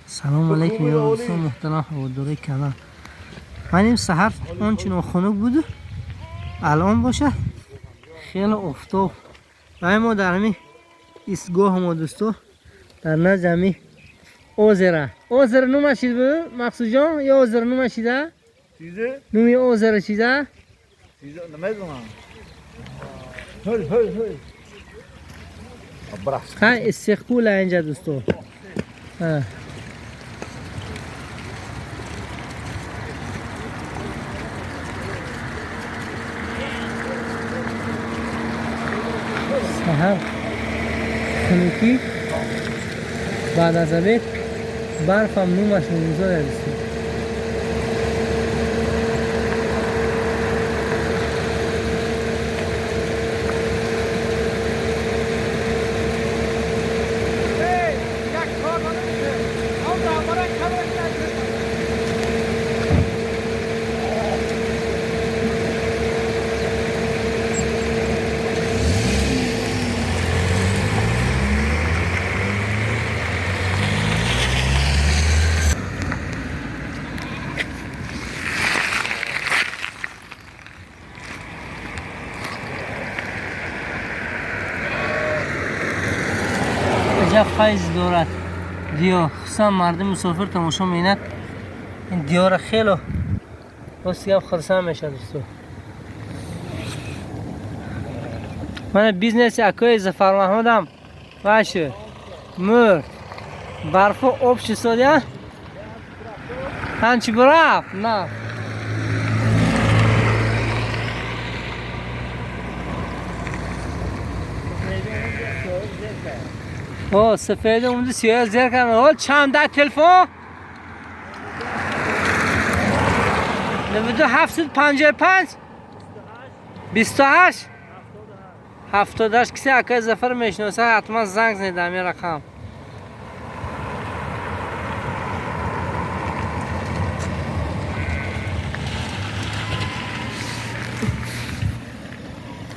سلام علیکم یا دوستان محترم هواداری کانال. من این سحر آنچنان خنک بود الان باشه خیلی افتاب و ما در همین ایستگاه ما دوستو در نزد همین اوزره نومشید بود مقصود جان یا اوزره نومشیده چیزه؟ نومی اوزره چیده چیزه نمیدونم. هی ابراس ها استقبال اینجا دوستو ها سحر خنکی بعد از ابد برف هم نومش میذاره دوستو فیض دارد دیار خصوصا مردم مسافر تماشا می‌کند این دیار خیلی بسیار خرسان میشه دوستو من بیزنس اکای ظفر محمودم باشه مرد برف و آب چی سادیا هنچی برافت نه اوه سفید اونجا سیاه زیر کنه حال چند ده تلفن 9755 28 78 کسی اکای ظفر میشناسه حتما زنگ زنید همین رقم